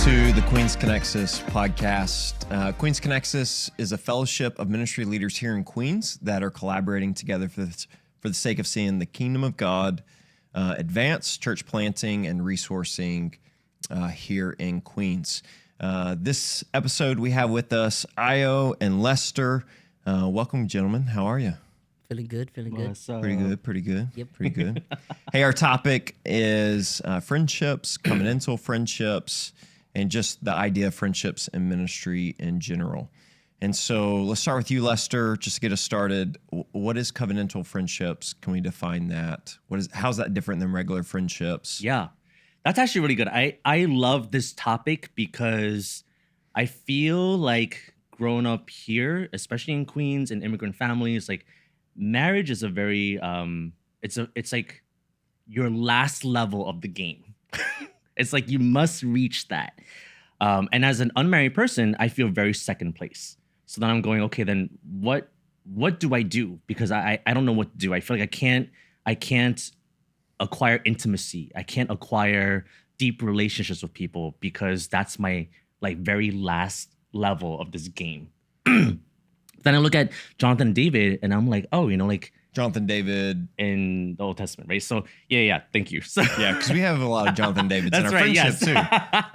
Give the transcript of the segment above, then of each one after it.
to the Queens Connexus podcast. Queens Connexus is a fellowship of ministry leaders here in Queens that are collaborating together for the sake of seeing the kingdom of God advance, church planting, and resourcing here in Queens. This episode, we have with us Ayo and Lester. Welcome, gentlemen. How are you? Feeling good. Pretty good. Yep. Pretty good. Hey, our topic is friendships, covenantal friendships, and just the idea of friendships and ministry in general. And so let's start with you, Lester, just to get us started. What is covenantal friendships? Can we define that? How's that different than regular friendships? Yeah, that's actually really good. I love this topic because I feel like growing up here, especially in Queens and immigrant families, like marriage is a very it's like your last level of the game. It's like you must reach that. And as an unmarried person, I feel very second place. So then I'm going, okay, then what do I do? Because I don't know what to do. I feel like I can't acquire intimacy. I can't acquire deep relationships with people because that's my like very last level of this game. Then I look at Jonathan and David and I'm like, oh, like Jonathan David in the Old Testament, right? So yeah, thank you. So yeah, because we have a lot of Jonathan Davids in our friendship too.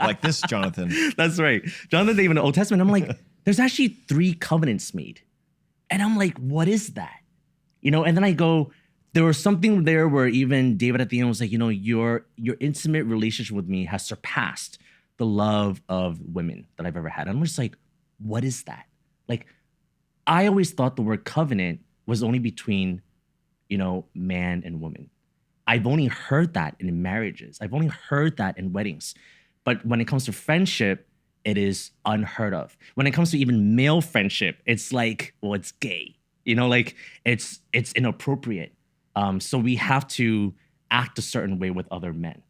Like this Jonathan. That's right. Jonathan David in the Old Testament. I'm like, there's actually 3 covenants made. And I'm like, what is that? And then I go, there was something there where even David at the end was like, your intimate relationship with me has surpassed the love of women that I've ever had. I'm just like, what is that? Like, I always thought the word covenant was only between, man and woman. I've only heard that in marriages. I've only heard that in weddings. But when it comes to friendship, it is unheard of. When it comes to even male friendship, it's like, well, it's gay. Like it's inappropriate. So we have to act a certain way with other men.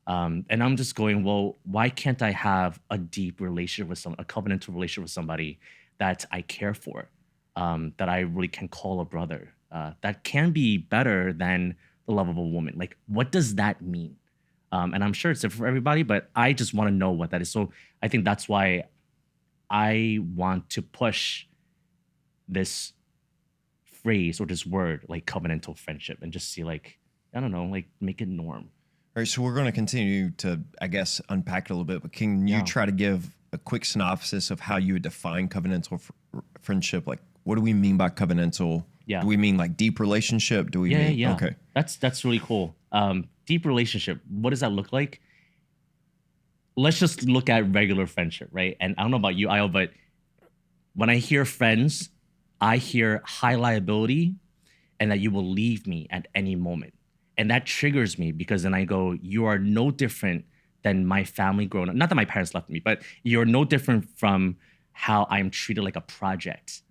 And I'm just going, well, why can't I have a deep relationship with a covenantal relationship with somebody that I care for, that I really can call a brother, that can be better than the love of a woman? Like, what does that mean? And I'm sure it's different for everybody, but I just want to know what that is. So I think that's why I want to push this phrase or this word, like covenantal friendship, and just see, like, I don't know, like make it norm. All right, so we're going to continue to, I guess, unpack it a little bit, but can you try to give a quick synopsis of how you would define covenantal friendship? Like, what do we mean by covenantal? Yeah. Do we mean like deep relationship? Do we mean? Yeah. Okay. That's really cool. Deep relationship. What does that look like? Let's just look at regular friendship, right? And I don't know about you, Ayo, but when I hear friends, I hear high liability and that you will leave me at any moment. And that triggers me because then I go, you are no different than my family growing up. Not that my parents left me, but you're no different from how I'm treated like a project.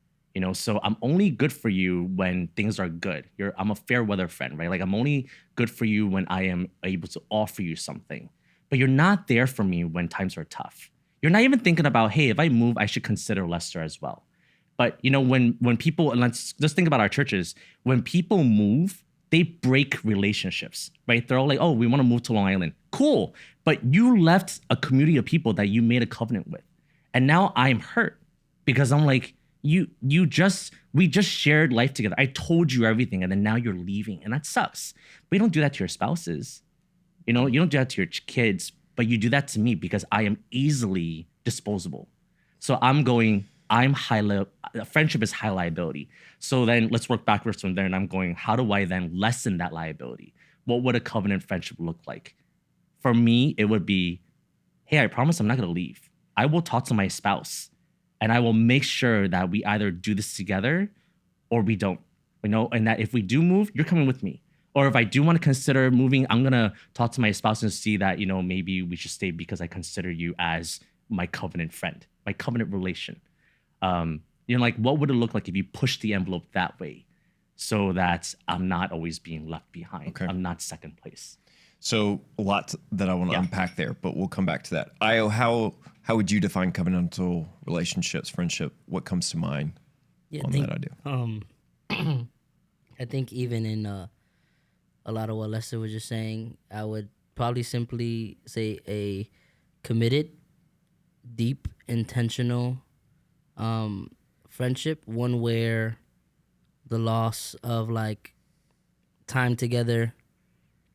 So I'm only good for you when things are good. I'm a fair weather friend, right? Like I'm only good for you when I am able to offer you something. But you're not there for me when times are tough. You're not even thinking about, hey, if I move, I should consider Lester as well. But when people, and let's just think about our churches, when people move, they break relationships, right? They're all like, oh, we want to move to Long Island. Cool. But you left a community of people that you made a covenant with. And now I'm hurt because I'm like, we just shared life together. I told you everything, and then now you're leaving, and that sucks. But you don't do that to your spouses. You don't do that to your kids, but you do that to me because I am easily disposable. So I'm going, friendship is high liability. So then let's work backwards from there, and I'm going, how do I then lessen that liability? What would a covenant friendship look like? For me, it would be, hey, I promise I'm not going to leave. I will talk to my spouse. And I will make sure that we either do this together or we don't, and that if we do move, you're coming with me. Or if I do want to consider moving, I'm going to talk to my spouse and see that, maybe we should stay because I consider you as my covenant friend, my covenant relation. Like what would it look like if you push the envelope that way so that I'm not always being left behind? Okay. I'm not second place. So a lot that I want to unpack there, but we'll come back to that. Ayo, how would you define covenantal relationships, friendship? What comes to mind on that idea? I think even in a lot of what Lester was just saying, I would probably simply say a committed deep, intentional friendship, one where the loss of like time together,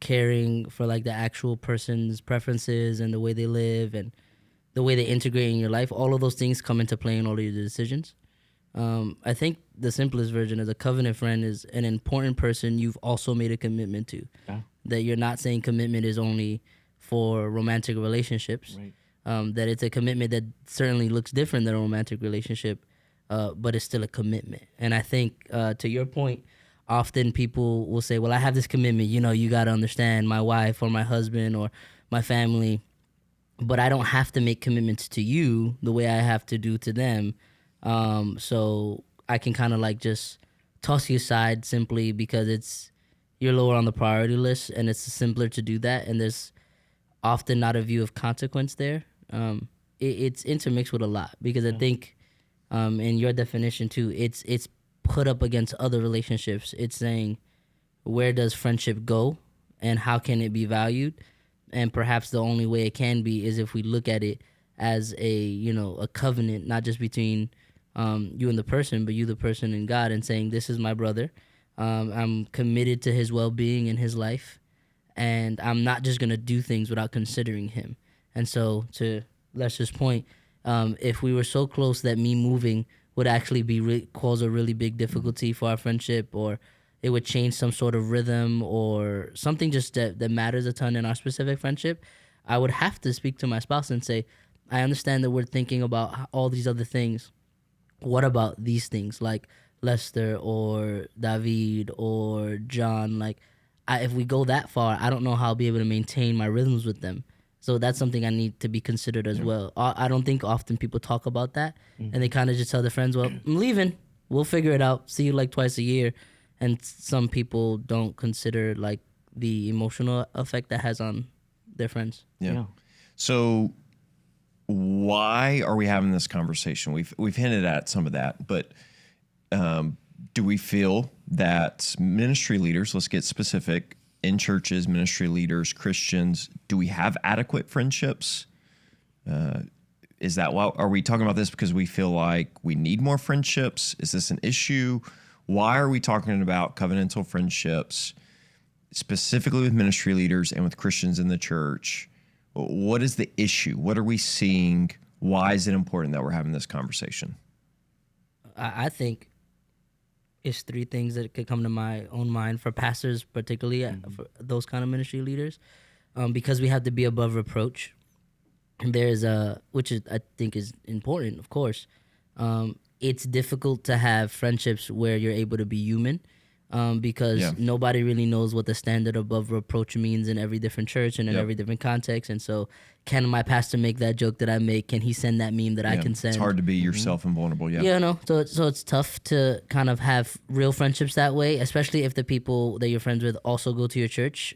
caring for like the actual person's preferences and the way they live and the way they integrate in your life, all of those things come into play in all of your decisions. I think the simplest version is a covenant friend is an important person you've also made a commitment to. Yeah. That you're not saying commitment is only for romantic relationships. Right. That it's a commitment that certainly looks different than a romantic relationship, but it's still a commitment. And I think, to your point, often people will say, well, I have this commitment, you got to understand my wife or my husband or my family, but I don't have to make commitments to you the way I have to do to them. So I can kind of like just toss you aside simply because you're lower on the priority list, and it's simpler to do that. And there's often not a view of consequence there. It's intermixed with a lot because I think, in your definition too, it's put up against other relationships. It's saying, where does friendship go and how can it be valued? And perhaps the only way it can be is if we look at it as a covenant, not just between you and the person, but you, the person, and God, and saying, this is my brother. I'm committed to his well-being in his life, and I'm not just going to do things without considering him. And so, to Lester's point, if we were so close that me moving would actually cause a really big difficulty for our friendship, or it would change some sort of rhythm or something just that matters a ton in our specific friendship, I would have to speak to my spouse and say, I understand that we're thinking about all these other things. What about these things, like Lester or David or John? Like, if we go that far, I don't know how I'll be able to maintain my rhythms with them. So that's something I need to be considered as well. I don't think often people talk about that, and they kind of just tell their friends, well, I'm leaving. We'll figure it out. See you like twice a year. And some people don't consider like the emotional effect that has on their friends. Yeah. So why are we having this conversation? We've hinted at some of that, but do we feel that ministry leaders, let's get specific, in churches, ministry leaders, Christians, do we have adequate friendships? Is that why? Are we talking about this because we feel like we need more friendships? Is this an issue? Why are we talking about covenantal friendships specifically with ministry leaders and with Christians in the church? What is the issue? What are we seeing? Why is it important that we're having this conversation? I think it's three things that could come to my own mind for pastors, particularly for those kind of ministry leaders, because we have to be above reproach. And there's which is, I think is important, of course. It's difficult to have friendships where you're able to be human, because nobody really knows what the standard above reproach means in every different church and in every different context. And so, can my pastor make that joke that I make? Can he send that meme that I can send? It's hard to be yourself and vulnerable. So it's tough to kind of have real friendships that way, especially if the people that you're friends with also go to your church.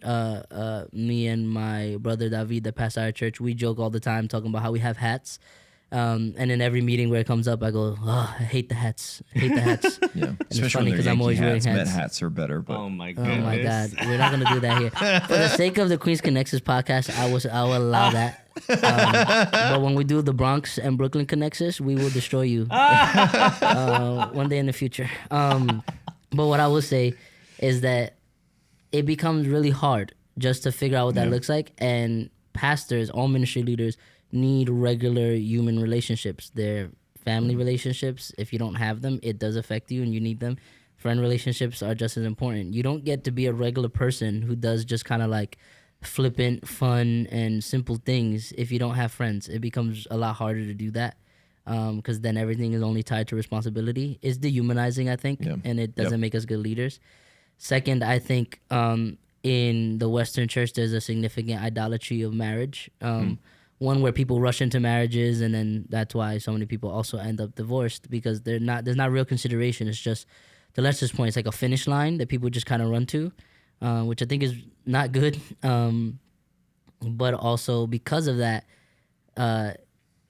Me and my brother David, that pastor our church, we joke all the time talking about how we have hats. And in every meeting where it comes up, I go, I hate the hats. I hate the hats. Yeah, and it's funny because I'm always wearing hats. Met hats are better. But. Oh my god. Oh my god, we're not gonna do that here. For the sake of the Queens Connexus podcast, I will allow that. But when we do the Bronx and Brooklyn Connexus, we will destroy you one day in the future. But what I will say is that it becomes really hard just to figure out what that looks like, and pastors, all ministry leaders, need regular human relationships. They're family relationships. If you don't have them, it does affect you and you need them. Friend relationships are just as important. You don't get to be a regular person who does just kind of like flippant, fun, and simple things if you don't have friends. It becomes a lot harder to do that, because then everything is only tied to responsibility. It's dehumanizing, I think, and it doesn't make us good leaders. Second, I think in the Western church, there's a significant idolatry of marriage. One where people rush into marriages, and then that's why so many people also end up divorced, because there's not real consideration. It's just, to Lester's point, it's like a finish line that people just kind of run to, which I think is not good. But also because of that,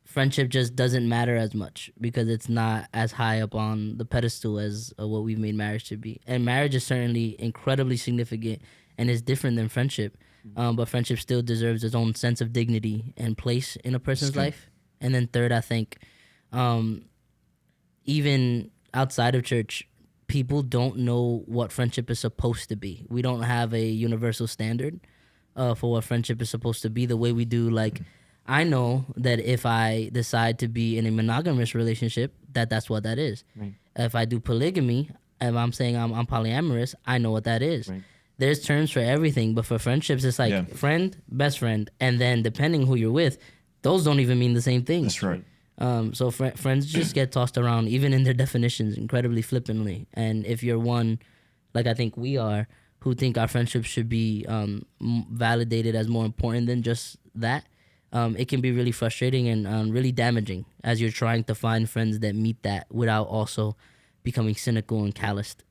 friendship just doesn't matter as much because it's not as high up on the pedestal as what we've made marriage to be. And marriage is certainly incredibly significant and is different than friendship. But friendship still deserves its own sense of dignity and place in a person's life. And then third, I think even outside of church, people don't know what friendship is supposed to be. We don't have a universal standard for what friendship is supposed to be the way we do. Like, I know that if I decide to be in a monogamous relationship, that's what that is. Right. If I do polygamy, if I'm saying I'm polyamorous, I know what that is. Right. There's terms for everything, but for friendships, it's like friend, best friend, and then depending who you're with, those don't even mean the same thing. That's right. So friends just get tossed around, even in their definitions, incredibly flippantly. And if you're one, like I think we are, who think our friendships should be validated as more important than just that, it can be really frustrating and really damaging as you're trying to find friends that meet that without also becoming cynical and calloused.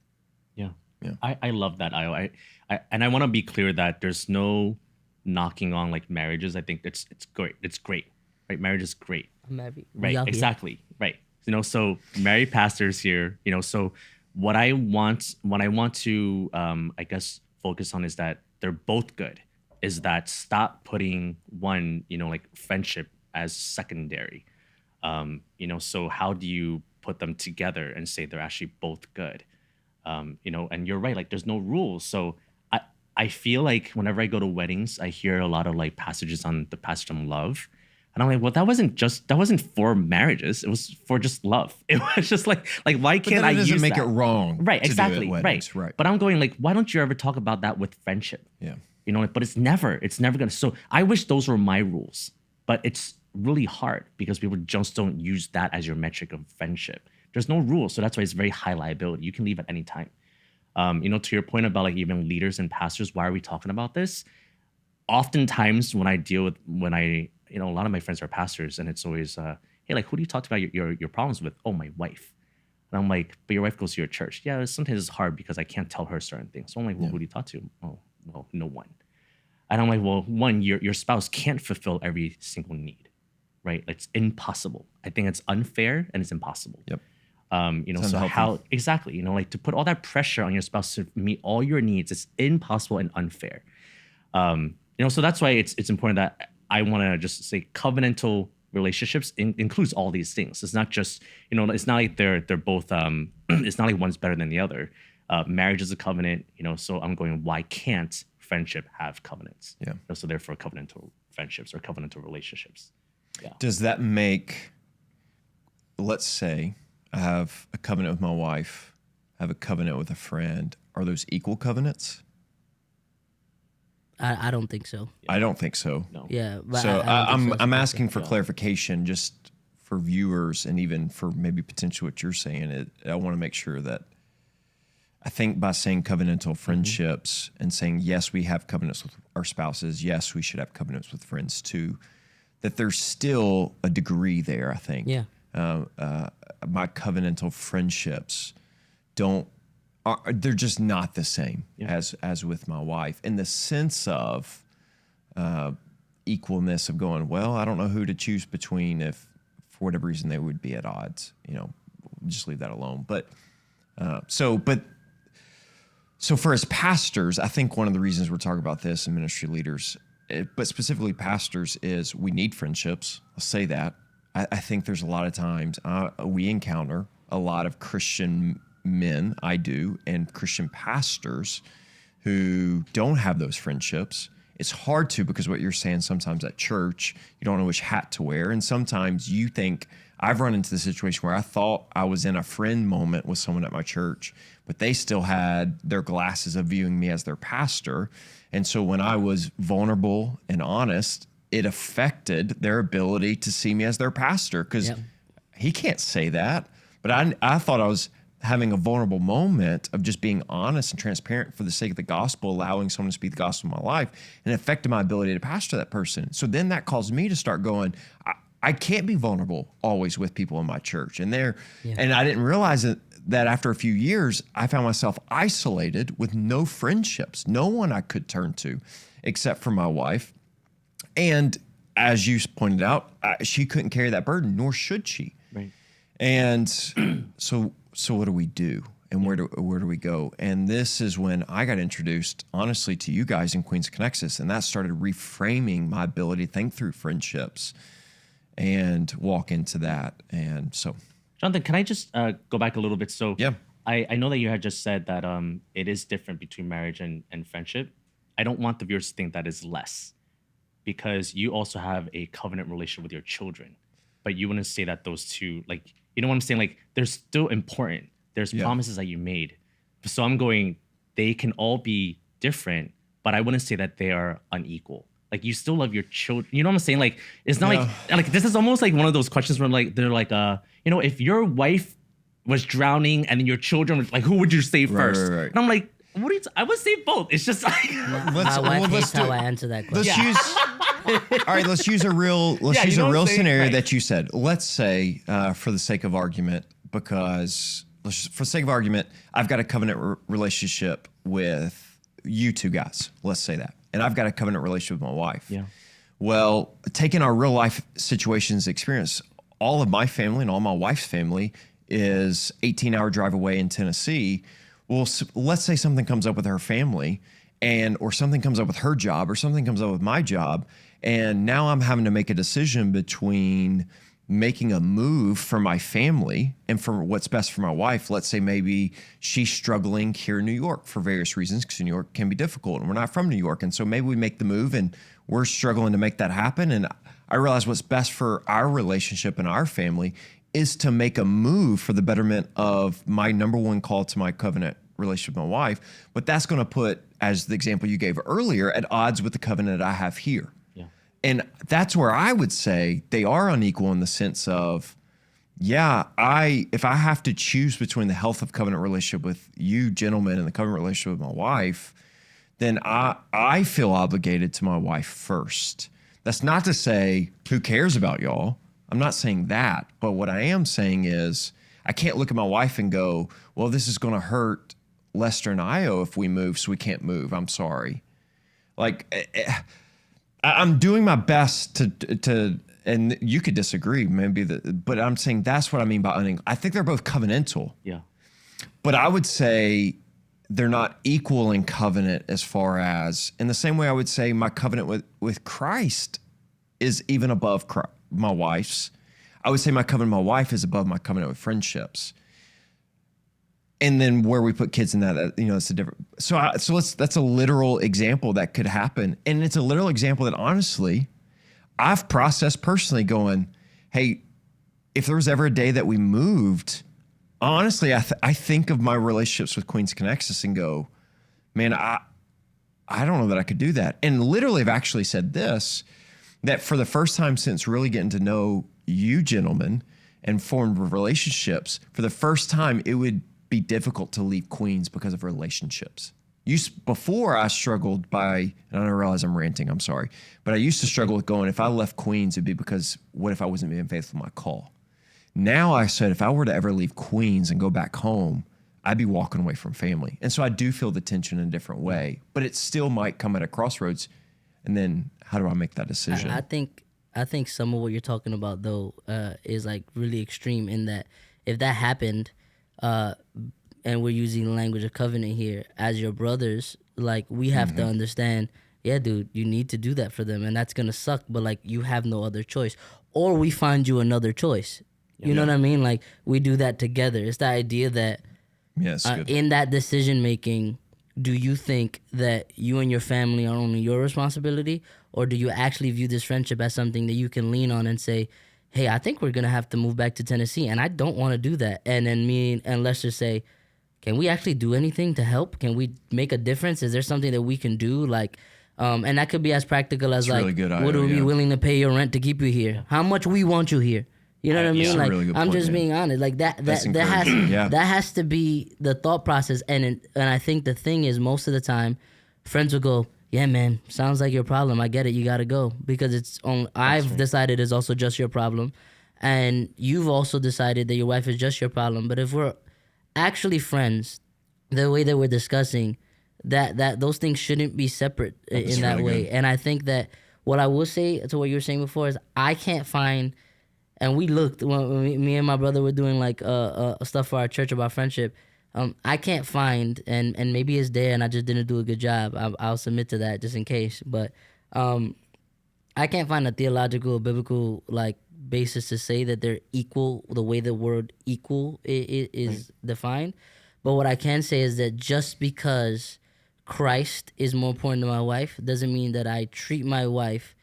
Yeah. Yeah. I love that, Ayo. I want to be clear that there's no knocking on like marriages. I think it's great. It's great. Right? Marriage is great. I'm married. Right. Exactly. Right. So married pastors here, so what I want to I guess focus on is that they're both good. Is that stop putting one, like friendship as secondary. So how do you put them together and say they're actually both good? And you're right, like there's no rules. So I feel like whenever I go to weddings, I hear a lot of like passages on the passage on love. And I'm like, well, that wasn't for marriages. It was for just love. It was just like why can't I use that? It doesn't make it wrong. Right, to exactly. do at weddings, right. But I'm going like, why don't you ever talk about that with friendship? Yeah. But it's never gonna. So I wish those were my rules, but it's really hard because people just don't use that as your metric of friendship. There's no rules, so that's why it's very high liability. You can leave at any time. To your point about like even leaders and pastors, why are we talking about this? Oftentimes when I a lot of my friends are pastors, and it's always, hey, like who do you talk about your problems with? Oh, my wife. And I'm like, but your wife goes to your church. Yeah, sometimes it's hard because I can't tell her certain things. So I'm like, well, who do you talk to? Oh, well, no one. And I'm like, well, one, your spouse can't fulfill every single need, right? It's impossible. I think it's unfair and it's impossible. Yep. So how exactly, like to put all that pressure on your spouse to meet all your needs, it's impossible and unfair. So that's why it's important that I want to just say covenantal relationships includes all these things. It's not just, it's not like they're both, it's not like one's better than the other. Marriage is a covenant, so I'm going, why can't friendship have covenants? Yeah. So therefore covenantal friendships or covenantal relationships. Yeah. Does that make, let's say I have a covenant with my wife, I have a covenant with a friend. Are those equal covenants? I don't think so. I don't think so. No. Yeah. But So I don't think so. I'm asking for clarification just for viewers and even for maybe potentially what you're saying. I want to make sure that I think by saying covenantal friendships and saying, yes, we have covenants with our spouses. Yes, we should have covenants with friends too. That there's still a degree there, I think. Yeah. My covenantal friendships they're just not the same as with my wife in the sense of equalness of going, well, I don't know who to choose between if for whatever reason they would be at odds, just leave that alone. But so for as pastors, I think one of the reasons we're talking about this and ministry leaders, but specifically pastors, is we need friendships. I'll say that. I think there's a lot of times we encounter a lot of Christian men, I do, and Christian pastors who don't have those friendships. It's hard to, because what you're saying, sometimes at church, you don't know which hat to wear. And sometimes you think, I've run into the situation where I thought I was in a friend moment with someone at my church, but they still had their glasses of viewing me as their pastor. And so when I was vulnerable and honest, it affected their ability to see me as their pastor, because he can't say that. But I thought I was having a vulnerable moment of just being honest and transparent for the sake of the gospel, allowing someone to speak the gospel in my life, and it affected my ability to pastor that person. So then that caused me to start going, I can't be vulnerable always with people in my church. And and I didn't realize that after a few years, I found myself isolated with no friendships, no one I could turn to except for my wife. And as you pointed out, she couldn't carry that burden, nor should she. Right. And so what do we do? And where do we go? And this is when I got introduced, honestly, to you guys in Queens Connexus, and that started reframing my ability to think through friendships. and walk into that. And so, Jonathan, can I just go back a little bit? So yeah. I know that you had just said that it is different between marriage and friendship. I don't want the viewers to think that is less, because you also have a covenant relationship with your children, but you wouldn't say that those two, like, you know what I'm saying? Like, they're still important. There's promises that you made. So I'm going, they can all be different, but I wouldn't say that they are unequal. Like, you still love your children. You know what I'm saying? Like, it's not like this is almost like one of those questions where like they're like, you know, if your wife was drowning and then your children were like, who would you save first? Right. And I'm like, what are you? I would save both. It's just like My wife hates how I answer that question. Let's use a real scenario Right. that you said. Let's say, for the sake of argument, for the sake of argument, I've got a covenant relationship with you two guys. Let's say that, and I've got a covenant relationship with my wife. Yeah. Well, taking our real life situations experience, all of my family and all my wife's family is 18-hour drive away in Tennessee. Well, let's say something comes up with her family, or something comes up with her job, or something comes up with my job, and now I'm having to make a decision between making a move for my family and for what's best for my wife. Let's say maybe she's struggling here in New York for various reasons, because New York can be difficult and we're not from New York. And so maybe we make the move and we're struggling to make that happen. And I realize what's best for our relationship and our family is to make a move for the betterment of my number one call to my covenant relationship with my wife. But that's going to put, as the example you gave earlier, at odds with the covenant I have here. And that's where I would say they are unequal in the sense of, if I have to choose between the health of covenant relationship with you gentlemen and the covenant relationship with my wife, then I feel obligated to my wife first. That's not to say who cares about y'all. I'm not saying that. But what I am saying is I can't look at my wife and go, well, this is going to hurt Lester and Ayo if we move, so we can't move. I'm sorry. Like, I'm doing my best to, and you could disagree, maybe, but I'm saying that's what I mean by unequal. I think they're both covenantal. Yeah. But I would say they're not equal in covenant, as far as, in the same way I would say my covenant with Christ is even above my wife's. I would say my covenant with my wife is above my covenant with friendships. And then where we put kids in that, it's a different. That's a literal example that could happen. And it's a literal example that, honestly, I've processed personally, going, hey, if there was ever a day that we moved, honestly, I think of my relationships with Queens Connexus and go, man, I don't know that I could do that. And literally I've actually said this, that for the first time since really getting to know you gentlemen and formed relationships, for the first time, it would be difficult to leave Queens because of relationships. Before I struggled and I don't realize I'm ranting, I'm sorry, but I used to struggle with going, if I left Queens, it'd be because what if I wasn't being faithful to my call? Now I said, if I were to ever leave Queens and go back home, I'd be walking away from family. And so I do feel the tension in a different way, but it still might come at a crossroads. And then how do I make that decision? I think some of what you're talking about, though, is like really extreme, in that if that happened, and we're using the language of covenant here, as your brothers, like, we have to understand, dude, you need to do that for them, and that's gonna suck, but like, you have no other choice, or we find you another choice. You know what I mean? Like, we do that together. It's the idea that in that decision making, do you think that you and your family are only your responsibility, or do you actually view this friendship as something that you can lean on and say, hey, I think we're going to have to move back to Tennessee, and I don't want to do that. And then me and Lester say, can we actually do anything to help? Can we make a difference? Is there something that we can do? Like, and that could be as practical as, like, really good, would we be willing to pay your rent to keep you here? How much we want you here? You know what I mean? Like, really I'm just being honest. Like, that has to be the thought process. And I think the thing is, most of the time, friends will go, yeah, man, sounds like your problem. I get it. You got to go, because I've decided it's also just your problem. And you've also decided that your wife is just your problem. But if we're actually friends, the way that we're discussing, that those things shouldn't be separate in that way. Good. And I think that what I will say to what you were saying before is, I can't find, and we looked, when me and my brother were doing like stuff for our church about friendship, I can't find, and maybe it's there and I just didn't do a good job. I'll submit to that just in case. But I can't find a theological, biblical, like, basis to say that they're equal the way the word equal is defined. But what I can say is that just because Christ is more important than my wife doesn't mean that I treat my wife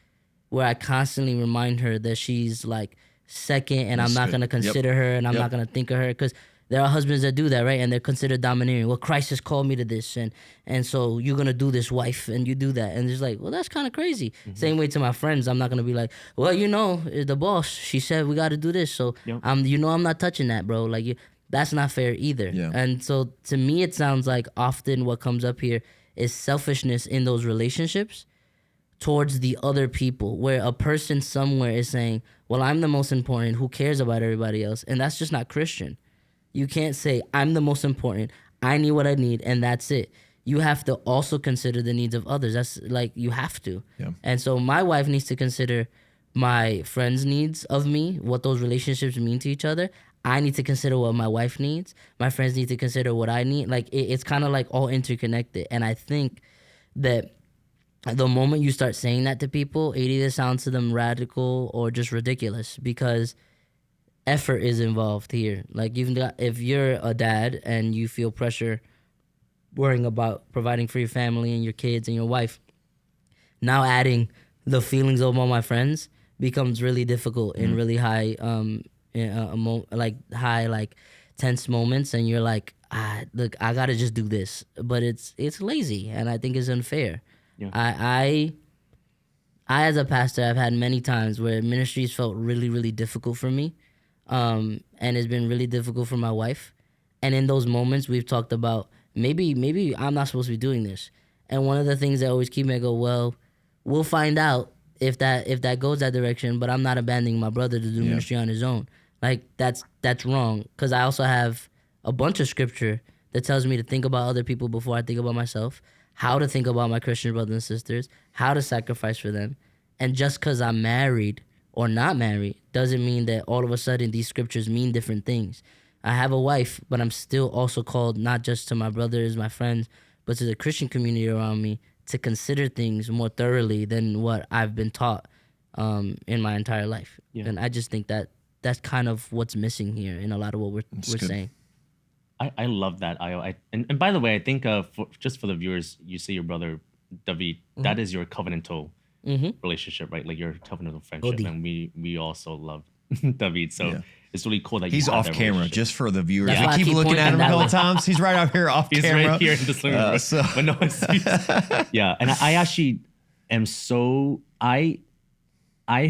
where I constantly remind her that she's like second and I'm not going to consider her and I'm not going to think of her, because there are husbands that do that, right? And they're considered domineering. Well, Christ has called me to this, and so you're going to do this, wife, and you do that. And it's like, well, that's kind of crazy. Same way to my friends. I'm not going to be like, well, the boss, she said we got to do this. So, I'm not touching that, bro. Like, that's not fair either. Yeah. And so to me, it sounds like often what comes up here is selfishness in those relationships towards the other people, where a person somewhere is saying, well, I'm the most important. Who cares about everybody else? And that's just not Christian. You can't say, I'm the most important, I need what I need, and that's it. You have to also consider the needs of others. That's like, you have to. Yeah. And so my wife needs to consider my friends' needs of me, what those relationships mean to each other. I need to consider what my wife needs. My friends need to consider what I need. Like, it's kind of like all interconnected. And I think that the moment you start saying that to people, it either sounds to them radical or just ridiculous, because effort is involved here. Like, if you're a dad and you feel pressure worrying about providing for your family and your kids and your wife, now adding the feelings of all my friends becomes really difficult in really high tense moments, and you're like, look, I gotta just do this, but it's lazy, and I think it's unfair. I as a pastor, I've had many times where ministries felt really, really difficult for me. And it's been really difficult for my wife. And in those moments, we've talked about maybe I'm not supposed to be doing this. And one of the things that always keep me, I go, well, we'll find out if that goes that direction. But I'm not abandoning my brother to do ministry on his own. Like, that's wrong. Because I also have a bunch of scripture that tells me to think about other people before I think about myself, how to think about my Christian brothers and sisters, how to sacrifice for them. And just because I'm married or not married doesn't mean that all of a sudden these scriptures mean different things. I have a wife, but I'm still also called not just to my brothers, my friends, but to the Christian community around me to consider things more thoroughly than what I've been taught in my entire life. And I just think that that's kind of what's missing here in a lot of what we're saying. I love that, Ayo. And by the way, I think just for the viewers, you say your brother, David, that is your covenantal relationship, right? Like your covenantal friendship. And we also love David. So it's really cool that he's off camera, just for the viewers. Yeah. We keep looking at him a couple times. He's right out here off camera. He's right here in the living room, but no one sees. Yeah, and I actually am so, I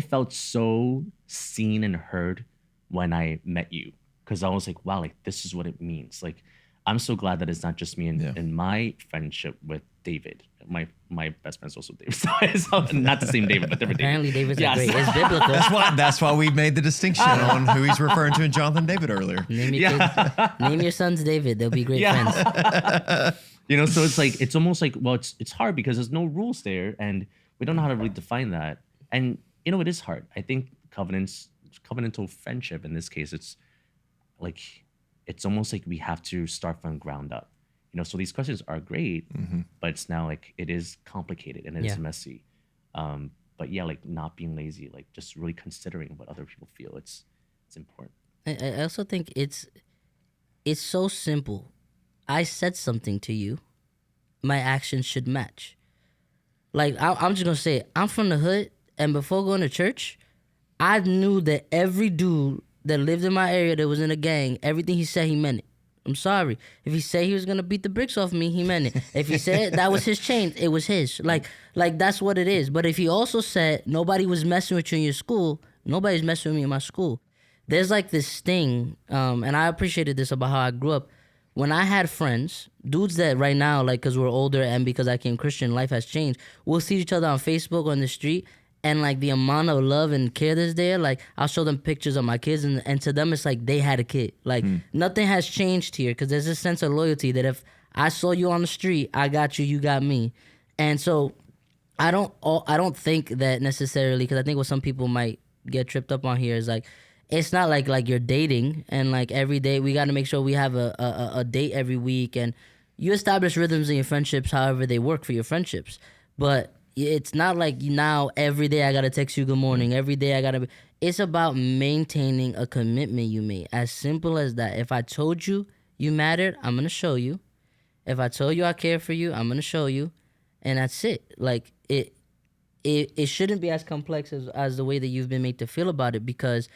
felt so seen and heard when I met you, because I was like, wow, like this is what it means. Like, I'm so glad that it's not just me in my friendship with David. My best friend's also David. So not the same David, but different David. Apparently David's great. It's biblical. That's why we made the distinction on who he's referring to in Jonathan David earlier. Name your sons David. They'll be great friends. So it's like, it's almost like, well, it's hard because there's no rules there, and we don't know how to really define that. And it is hard. I think covenantal friendship in this case, it's like, it's almost like we have to start from ground up. So these questions are great, but it's now like, it is complicated and it's messy. But yeah, like not being lazy, like just really considering what other people feel. It's important. I also think it's so simple. I said something to you, my actions should match. Like, I'm just gonna say it. I'm from the hood, and before going to church, I knew that every dude that lived in my area that was in a gang, everything he said, he meant it. I'm sorry. If he said he was gonna beat the bricks off me, he meant it. If he said that was his chain, it was his. Like that's what it is. But if he also said nobody was messing with you in your school, nobody's messing with me in my school. There's like this thing, and I appreciated this about how I grew up. When I had friends, dudes that right now, like, because we're older and because I became Christian, life has changed, we'll see each other on Facebook or on the street, and like the amount of love and care that's there, like I'll show them pictures of my kids, and to them it's like they had a kid. Like nothing has changed here, because there's this sense of loyalty that if I saw you on the street, I got you, you got me. And so I don't think that necessarily, because I think what some people might get tripped up on here is like, it's not like you're dating and like every day we got to make sure we have a date every week, and you establish rhythms in your friendships however they work for your friendships. But it's not like now every day I gotta text you good morning. Every day I gotta. It's about maintaining a commitment you made. As simple as that. If I told you you mattered, I'm gonna show you. If I told you I care for you, I'm gonna show you, and that's it. Like it shouldn't be as complex as the way that you've been made to feel about it, because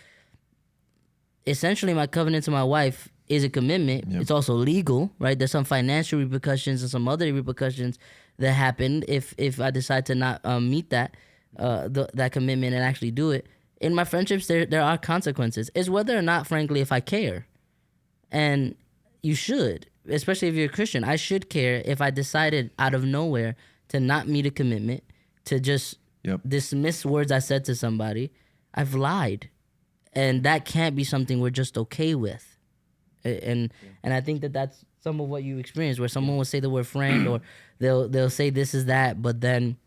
essentially my covenant to my wife is a commitment. Yep. It's also legal, right? There's some financial repercussions and some other repercussions that happen if I decide to not meet that that commitment and actually do it. In my friendships, there are consequences. It's whether or not, frankly, if I care. And you should, especially if you're a Christian. I should care if I decided out of nowhere to not meet a commitment, to just dismiss words I said to somebody. I've lied. And that can't be something we're just okay with. And I think that's some of what you experience, where someone will say the word friend, or they'll say this is that, but then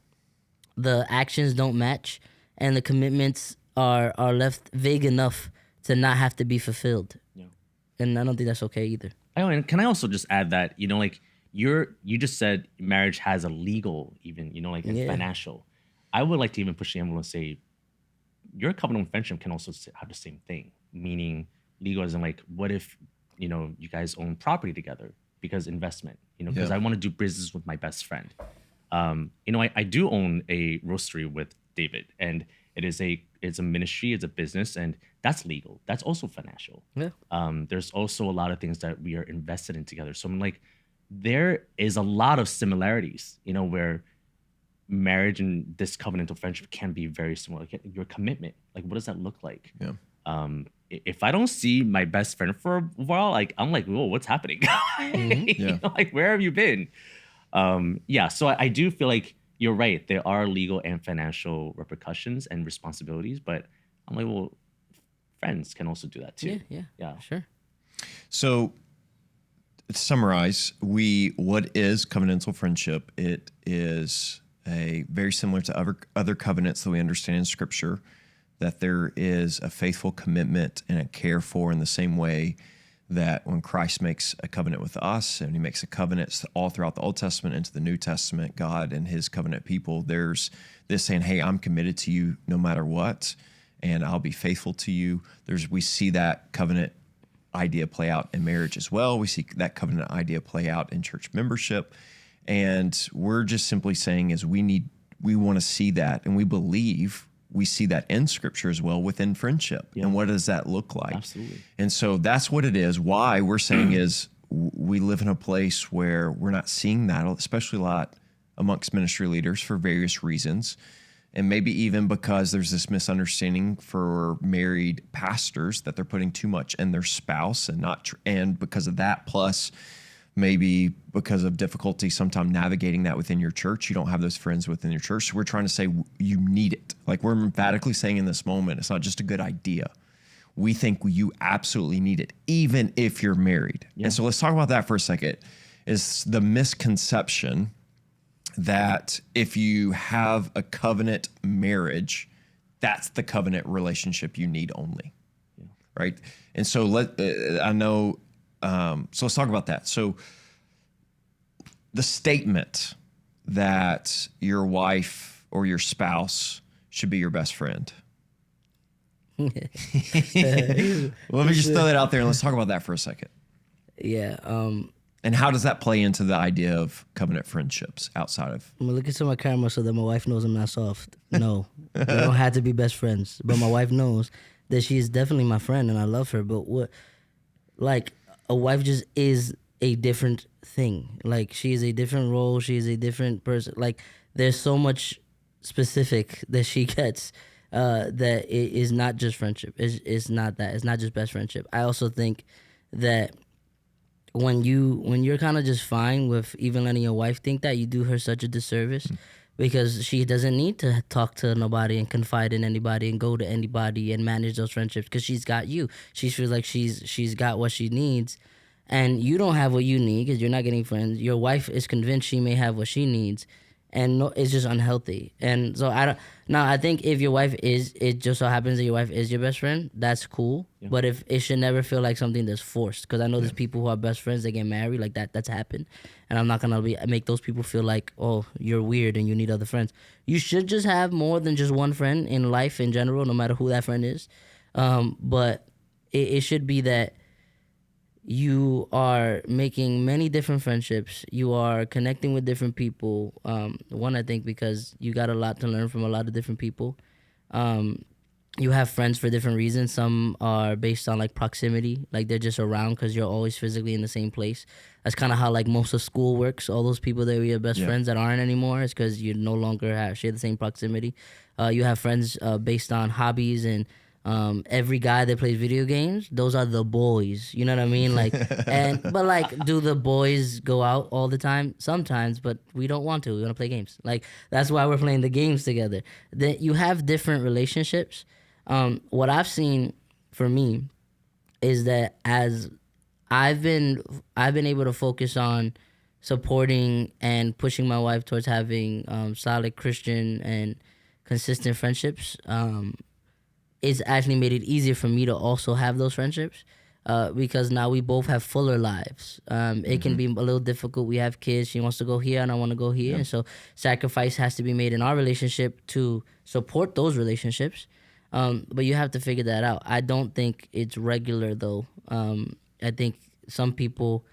the actions don't match and the commitments are left vague enough to not have to be fulfilled. Yeah. And I don't think that's okay either. Oh, and can I also just add that, like you just said marriage has a legal, even, like and financial. I would like to even push the envelope and say your covenant of friendship can also have the same thing, meaning legal as in like, what if, you guys own property together because investment, because I want to do business with my best friend. I do own a roastery with David, and it's a ministry, it's a business, and that's legal. That's also financial. Yeah. There's also a lot of things that we are invested in together. So I'm like, there is a lot of similarities, where marriage and this covenant of friendship can be very similar. Like your commitment, like what does that look like? Yeah. If I don't see my best friend for a while, like I'm like, whoa, what's happening? Mm-hmm. Like where have you been? So I do feel like you're right. There are legal and financial repercussions and responsibilities, but I'm like, well, friends can also do that too. Yeah, sure. So to summarize, what is covenantal friendship? It is very similar to other covenants that we understand in Scripture, that there is a faithful commitment and a care for, in the same way that when Christ makes a covenant with us, and he makes a covenant all throughout the Old Testament into the New Testament, God and his covenant people, there's this saying, hey, I'm committed to you no matter what, and I'll be faithful to you. We see that covenant idea play out in marriage as well. We see that covenant idea play out in church membership. And we're just simply saying is we want to see that, and we believe we see that in Scripture as well within friendship. Yeah. And what does that look like? Absolutely. And so that's what it is. Why we're saying is we live in a place where we're not seeing that, especially a lot amongst ministry leaders for various reasons. And maybe even because there's this misunderstanding for married pastors that they're putting too much in their spouse, and because of that, plus maybe because of difficulty sometimes navigating that within your church, you don't have those friends within your church. So we're trying to say you need it. Like we're emphatically saying in this moment, it's not just a good idea. We think you absolutely need it, even if you're married. Yeah. And so let's talk about that for a second. Is the misconception that if you have a covenant marriage, that's the covenant relationship you need only, right? And so so let's talk about that. So the statement that your wife or your spouse should be your best friend. Let me just throw that out there and let's talk about that for a second. Yeah. And how does that play into the idea of covenant friendships outside of? I'm gonna look into my camera so that my wife knows I'm not soft. No, we don't have to be best friends, but my wife knows that she is definitely my friend and I love her. But a wife just is a different thing. Like she is a different role. She is a different person. Like there's so much specific that she gets that it is not just friendship. It's not that. It's not just best friendship. I also think that when you're kind of just fine with even letting your wife think that, you do her such a disservice. Because she doesn't need to talk to nobody and confide in anybody and go to anybody and manage those friendships, because she's got you. She feels like she's got what she needs, and you don't have what you need because you're not getting friends. Your wife is convinced she may have what she needs, and no, it's just unhealthy. And so I don't. Now I think if your wife is, it just so happens that your wife is your best friend, that's cool. Yeah. But if it should never feel like something that's forced, because I know there's people who are best friends, they get married, like that's happened, and I'm not gonna make those people feel like, oh, you're weird and you need other friends. You should just have more than just one friend in life in general, no matter who that friend is. But it should be that you are making many different friendships. You are connecting with different people. One, I think, because you got a lot to learn from a lot of different people. You have friends for different reasons. Some are based on like proximity, like they're just around because you're always physically in the same place. That's kind of how like most of school works. All those people that were your best friends that aren't anymore is because you no longer share the same proximity. You have friends based on hobbies, and every guy that plays video games, those are the boys. You know what I mean? Like, but like, do the boys go out all the time? Sometimes, but we don't want to. We want to play games. Like, that's why we're playing the games together. That you have different relationships. What I've seen for me is that as I've been able to focus on supporting and pushing my wife towards having solid Christian and consistent friendships. It's actually made it easier for me to also have those friendships because now we both have fuller lives. It can be a little difficult. We have kids. She wants to go here and I want to go here. And so sacrifice has to be made in our relationship to support those relationships. But you have to figure that out. I don't think it's regular, though. I think some people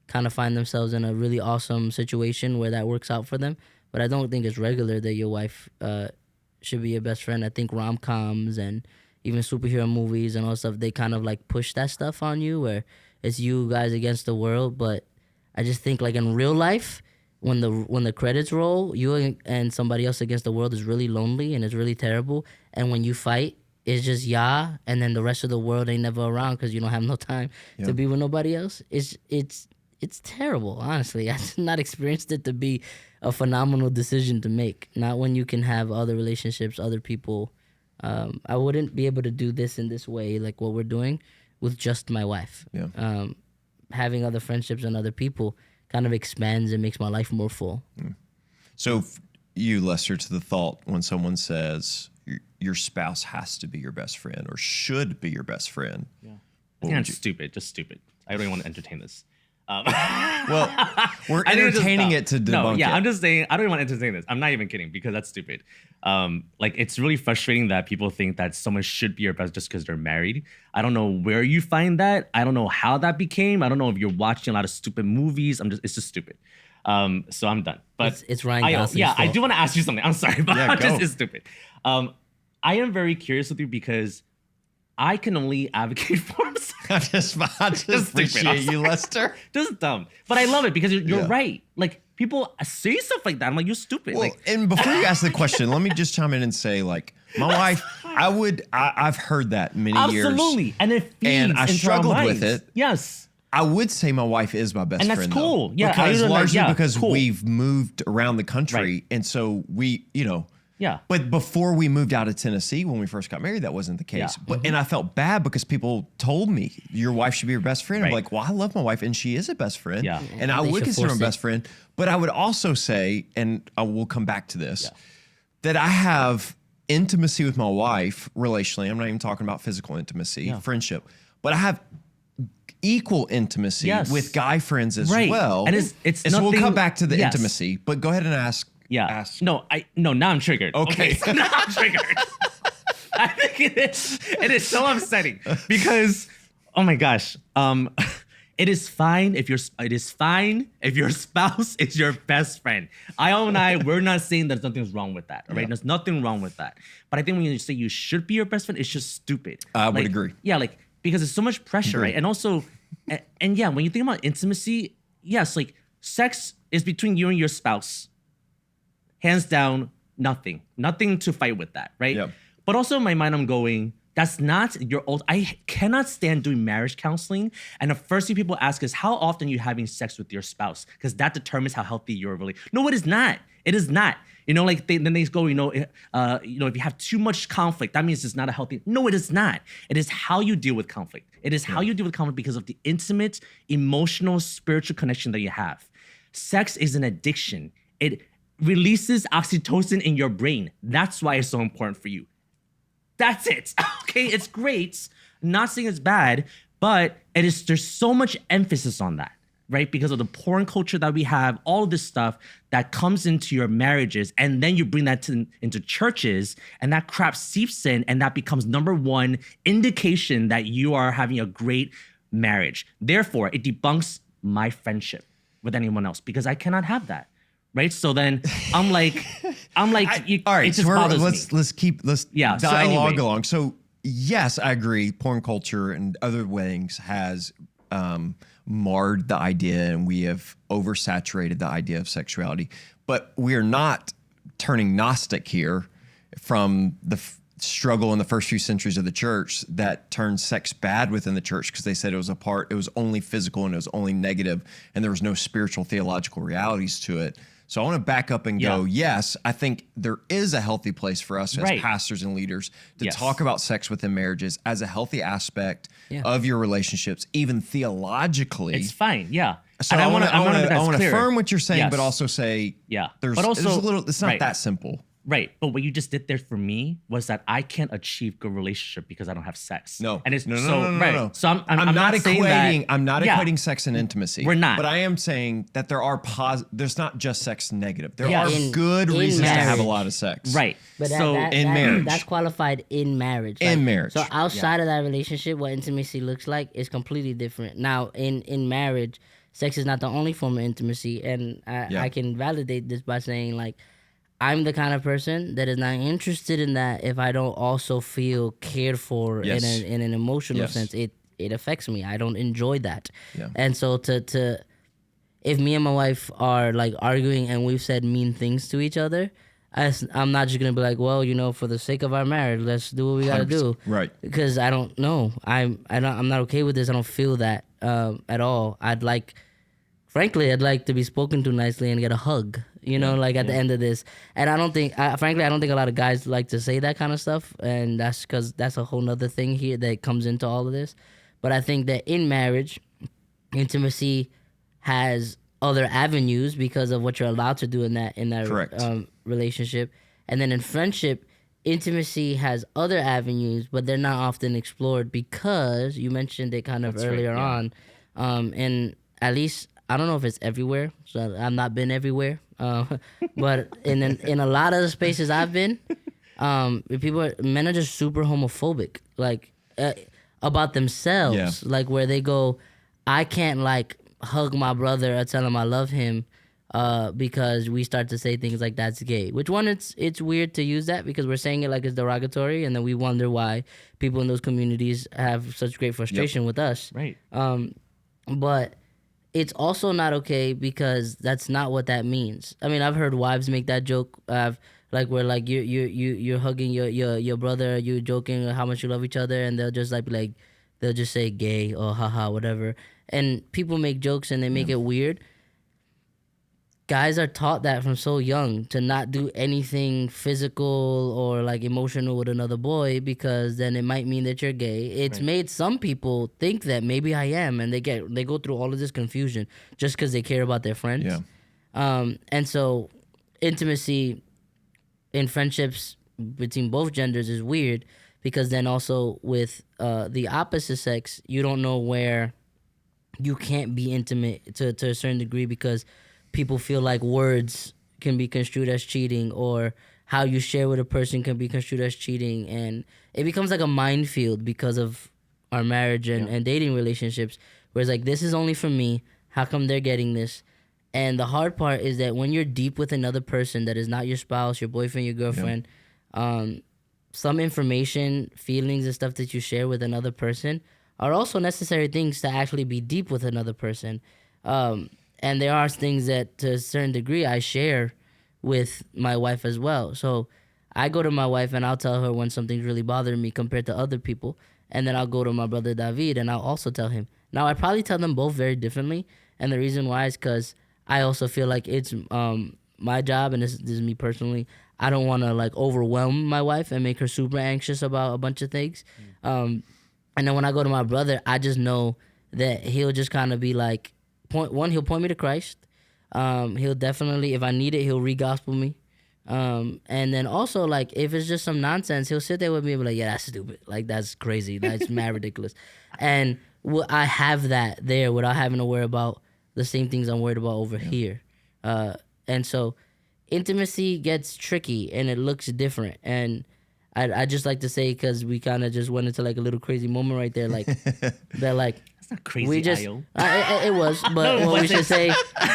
kind of find themselves in a really awesome situation where that works out for them. But I don't think it's regular that your wife should be your best friend. I think rom-coms and even superhero movies and all that stuff, they kind of like push that stuff on you where it's you guys against the world. But I just think like in real life, when the credits roll, you and somebody else against the world is really lonely and it's really terrible. And when you fight, it's just and then the rest of the world ain't never around because you don't have no time to be with nobody else. It's terrible, honestly. I've not experienced it to be a phenomenal decision to make. Not when you can have other relationships, other people. I wouldn't be able to do this in this way, like what we're doing, with just my wife. Yeah. Having other friendships and other people kind of expands and makes my life more full. So you, Lester, to the thought when someone says your spouse has to be your best friend or should be your best friend. Yeah. I think that's stupid. Just stupid. I don't even want to entertain this. Well, we're entertaining it to debunk I'm it. just saying I don't even want to entertain this. I'm not even kidding because that's stupid. Like it's really frustrating that people think that someone should be your best just because they're married. I don't know where you find that. I don't know how that became. I don't know if you're watching a lot of stupid movies. It's just stupid. So I'm done. But it's Ryan Gosling's fault. I do want to ask you something. I'm sorry, but it's stupid. I am very curious with you because I can only advocate for myself. I just appreciate you, Lester. Just dumb. But I love it because you're right. Like, people say stuff like that. I'm like, you're stupid. Well, like, and before you ask the question, let me just chime in and say, like, my wife, I've heard that many years. Absolutely. And it feeds and I into struggled our with minds. it. Yes. I would say my wife is my best And that's friend. cool. Though, Yeah, because largely because cool. we've moved around the country. Right. And so we, Yeah. But before we moved out of Tennessee, when we first got married, that wasn't the case. Yeah. And I felt bad because people told me your wife should be your best friend. I'm Right. like, well, I love my wife and she is a best friend. Yeah. And I They would should consider her force a best friend. But I would also say, and I will come back to this, that I have intimacy with my wife relationally. I'm not even talking about physical intimacy, friendship, but I have equal intimacy with guy friends as well. And it's so we'll nothing- come back to the Yes. intimacy, but go ahead and ask. Yeah. Ask. No, now I'm triggered. Okay. So now I'm triggered. I think it is so upsetting because, oh my gosh. It is fine if your spouse is your best friend. Ayo and I, we're not saying there's nothing wrong with that. All right. There's nothing wrong with that. But I think when you say you should be your best friend, it's just stupid. I would agree. Yeah, like because it's so much pressure, right? And also, and yeah, when you think about intimacy, yes, like sex is between you and your spouse. Hands down, nothing to fight with that, right? Yep. But also in my mind, I'm going, that's not your old. I cannot stand doing marriage counseling. And the first thing people ask is, how often are you having sex with your spouse? Because that determines how healthy you're really. No, it is not. It is not. Like then they go, if you have too much conflict, that means it's not a healthy. No, it is not. It is how you deal with conflict. It is how you deal with conflict because of the intimate, emotional, spiritual connection that you have. Sex is an addiction. releases oxytocin in your brain. That's why it's so important for you. That's it. Okay, it's great. Not saying it's bad, but there's so much emphasis on that, right? Because of the porn culture that we have, all of this stuff that comes into your marriages, and then you bring that into churches, and that crap seeps in, and that becomes number one indication that you are having a great marriage. Therefore, it debunks my friendship with anyone else because I cannot have that. Right. So then I'm like, all right. It just bothers me. let's Yeah, so dialogue anyway. along. So yes, I agree. Porn culture and other things has marred the idea, and we have oversaturated the idea of sexuality. But we are not turning Gnostic here from the struggle in the first few centuries of the church that turned sex bad within the church because they said it was only physical and it was only negative, and there was no spiritual theological realities to it. So I want to back up and go, yes, I think there is a healthy place for us as pastors and leaders to talk about sex within marriages as a healthy aspect of your relationships, even theologically. It's fine, yeah. So and I want to affirm what you're saying, Yes. but also say, but also, it's not that simple. Right, but what you just did there for me was that I can't achieve good relationship because I don't have sex. No, and it's no. So I'm not saying equating. that, I'm not equating sex and intimacy. We're not. But I am saying that there are there's not just sex negative. There Yes. are good reasons to have a lot of sex. Right. But in marriage, that's qualified in marriage. In marriage. So outside of that relationship, what intimacy looks like is completely different. Now, in marriage, sex is not the only form of intimacy, and I can validate this by saying, like, I'm the kind of person that is not interested in that if I don't also feel cared for in an emotional sense. It affects me. I don't enjoy that. Yeah. And so to if me and my wife are like arguing and we've said mean things to each other, I'm not just gonna be like, well, for the sake of our marriage, let's do what we gotta do. Right. Because I don't know. I'm not okay with this. I don't feel that at all. Frankly, I'd like to be spoken to nicely and get a hug, at the end of this. And I don't think a lot of guys like to say that kind of stuff. And that's because that's a whole nother thing here that comes into all of this. But I think that in marriage, intimacy has other avenues because of what you're allowed to do in that relationship. And then in friendship, intimacy has other avenues, but they're not often explored because you mentioned it kind of earlier on. And at least, I don't know if it's everywhere, so I've not been everywhere. But in a lot of the spaces I've been, men are just super homophobic, like about themselves, like where they go, I can't like hug my brother or tell him I love him, because we start to say things like that's gay. Which one, it's weird to use that because we're saying it like it's derogatory, and then we wonder why people in those communities have such great frustration with us. Right. But it's also not okay because that's not what that means. I mean, I've heard wives make that joke, like where like you're hugging your brother, you joking how much you love each other, and they'll just they'll just say gay or haha whatever, and people make jokes and they make it weird. Guys are taught that from so young to not do anything physical or like emotional with another boy because then it might mean that you're gay. It's made some people think that maybe I am, and they go through all of this confusion just because they care about their friends. Yeah. And so intimacy in friendships between both genders is weird because then also with the opposite sex, you don't know where you can't be intimate to a certain degree because people feel like words can be construed as cheating, or how you share with a person can be construed as cheating, and it becomes like a minefield because of our marriage and dating relationships, where it's like, this is only for me, how come they're getting this? And the hard part is that when you're deep with another person that is not your spouse, your boyfriend, your girlfriend, some information, feelings, and stuff that you share with another person are also necessary things to actually be deep with another person. And there are things that, to a certain degree, I share with my wife as well. So I go to my wife and I'll tell her when something's really bothering me compared to other people. And then I'll go to my brother David and I'll also tell him. Now, I probably tell them both very differently. And the reason why is because I also feel like it's my job, and this is me personally, I don't want to like overwhelm my wife and make her super anxious about a bunch of things. And then when I go to my brother, I just know that he'll just kind of be like, he'll point me to Christ. He'll definitely, if I need it, he'll re-gospel me. And then also, like, if it's just some nonsense, he'll sit there with me and be like, yeah, that's stupid. Like, that's crazy. That's mad ridiculous. And I have that there without having to worry about the same things I'm worried about over here. And so intimacy gets tricky and it looks different. And I just like to say, because we kind of just went into like a little crazy moment right there, like that, like That's not crazy, we just Ayo. it was, but No, what but we should say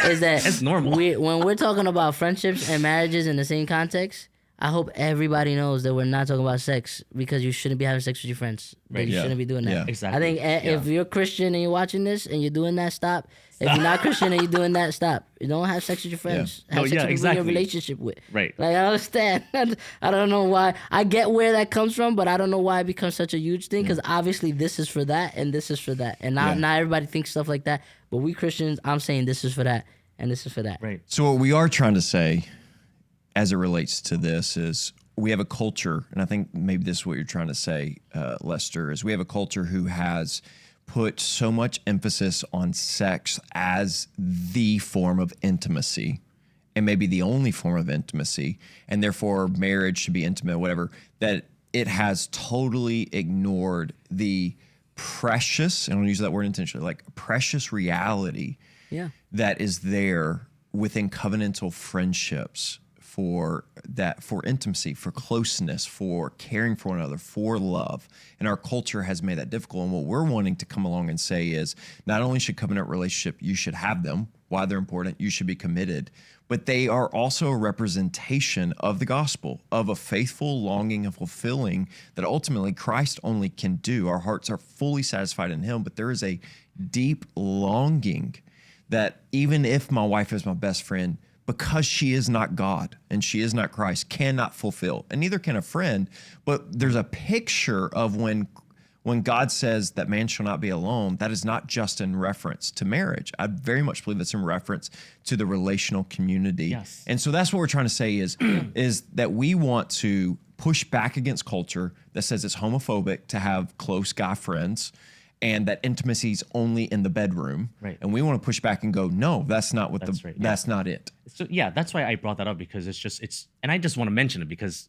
is that it's normal. when we're talking about friendships and marriages in the same context, I hope everybody knows that we're not talking about sex, because you shouldn't be having sex with your friends. That Right. you Yeah. shouldn't be doing that. Yeah. Exactly. I think if you're Christian and you're watching this and you're doing that, stop. If you're not Christian and you're doing that, stop. You don't have sex with your friends. No, Have sex yeah, with people exactly. you're in a relationship with. Right. Like, I understand. I don't know why. I get where that comes from, but I don't know why it becomes such a huge thing, because obviously this is for that and this is for that. And not everybody thinks stuff like that. But we Christians, I'm saying this is for that and this is for that. Right. So what we are trying to say, as it relates to this, is we have a culture, and I think maybe this is what you're trying to say, Lester, is we have a culture who has put so much emphasis on sex as the form of intimacy, and maybe the only form of intimacy, and therefore marriage should be intimate, whatever, that it has totally ignored the precious, and I'll use that word intentionally, like precious reality Yeah. that is there within covenantal friendships for intimacy, for closeness, for caring for one another, for love. And our culture has made that difficult. And what we're wanting to come along and say is, not only should covenant relationship, you should have them, why they're important, you should be committed, but they are also a representation of the gospel, of a faithful longing and fulfilling that ultimately Christ only can do. Our hearts are fully satisfied in him, but there is a deep longing that even if my wife is my best friend, because she is not God and she is not Christ, cannot fulfill, and neither can a friend. But there's a picture of when God says that man shall not be alone, that is not just in reference to marriage. I very much believe it's in reference to the relational community. Yes. And so that's what we're trying to say is that we want to push back against culture that says it's homophobic to have close guy friends, and that intimacy is only in the bedroom. Right. And we want to push back and go, no, that's not what That's right, yeah. that's not it. So yeah, that's why I brought that up, because and I just want to mention it because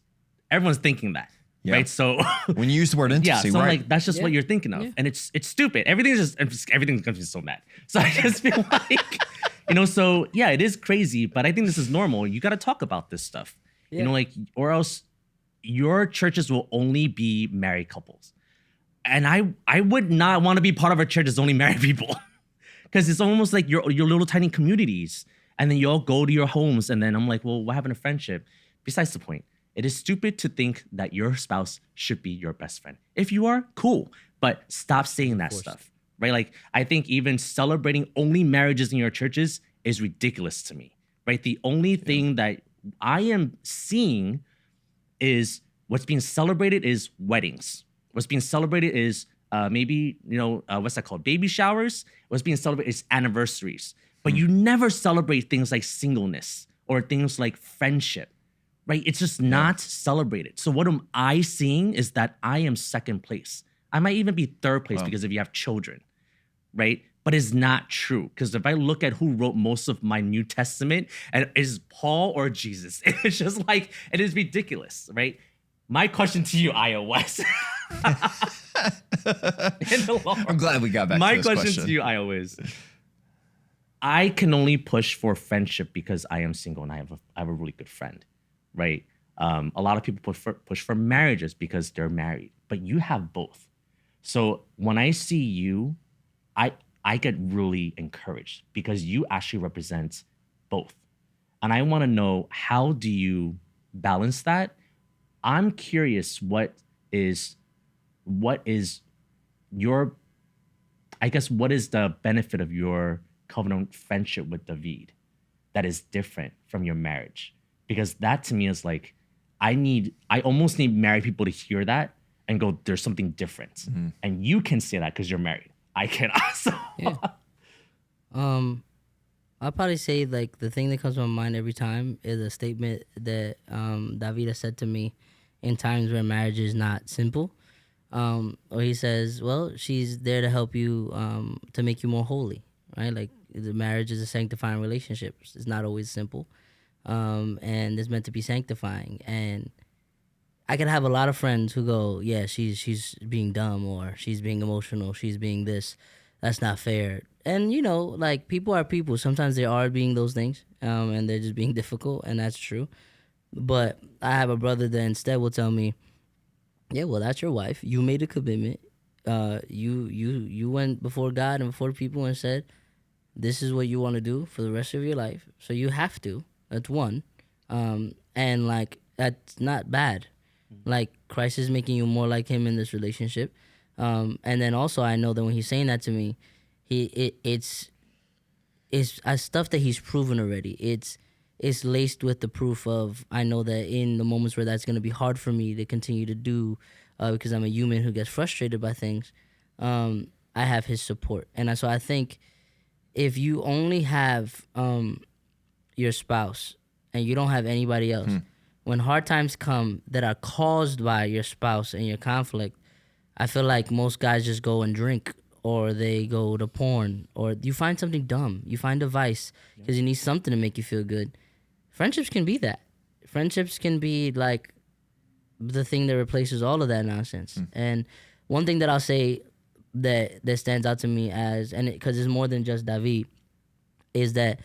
everyone's thinking that, Yeah. right? So When you use the word intimacy, so right? like that's just what you're thinking of, and it's stupid. Everything's gonna be so mad. So I just feel like, so yeah, it is crazy, but I think this is normal. You got to talk about this stuff, like, or else your churches will only be married couples. And I would not want to be part of a church that's only married people, because it's almost like your little tiny communities, and then you all go to your homes, and then I'm like, well, what happened to friendship? Besides the point, it is stupid to think that your spouse should be your best friend. If you are, cool, but stop saying that stuff, right? Like, I think even celebrating only marriages in your churches is ridiculous to me, right? The only thing that I am seeing is what's being celebrated is weddings. What's being celebrated is maybe, what's that called? Baby showers. What's being celebrated is anniversaries. But you never celebrate things like singleness or things like friendship, right? It's just not celebrated. So what am I seeing is that I am second place. I might even be third place because if you have children, right? But it's not true, because if I look at who wrote most of my New Testament, and is Paul or Jesus, it's just like, it is ridiculous, right? My question to you, Ayo, was, in the Lord, I'm glad we got back my to this question to you, Ayo, is, I can only push for friendship because I am single and I have a really good friend, right? A lot of people push for marriages because they're married, but you have both. So when I see you, I get really encouraged because you actually represent both. And I want to know, how do you balance that? I'm curious, what is your, I guess, what is the benefit of your covenant friendship with David that is different from your marriage? Because that to me is like, I almost need married people to hear that and go, there's something different. Mm-hmm. And you can say that because you're married. I can also. Yeah. I'll probably say, like, the thing that comes to my mind every time is a statement that David has said to me in times where marriage is not simple. Or he says, well, she's there to help you, to make you more holy, right? Like, the marriage is a sanctifying relationship. It's not always simple, and it's meant to be sanctifying. And I could have a lot of friends who go, yeah, she's being dumb, or she's being emotional, she's being this. That's not fair. And you know, like, people are people. Sometimes they are being those things, and they're just being difficult, and that's true. But I have a brother that instead will tell me, yeah, well, that's your wife. You made a commitment. You went before God and before people and said, this is what you want to do for the rest of your life. So you have to. That's one. And like, that's not bad. Like, Christ is making you more like him in this relationship. And then also, I know that when he's saying that to me, it's stuff that he's proven already. It's laced with the proof of, I know that in the moments where that's going to be hard for me to continue to do, because I'm a human who gets frustrated by things, I have his support. And so I think if you only have your spouse and you don't have anybody else, when hard times come that are caused by your spouse and your conflict, I feel like most guys just go and drink, or they go to porn, or you find something dumb. You find a vice because you need something to make you feel good. Friendships can be that. Friendships can be like the thing that replaces all of that nonsense. And one thing that I'll say that stands out to me as, and because it's more than just David, is that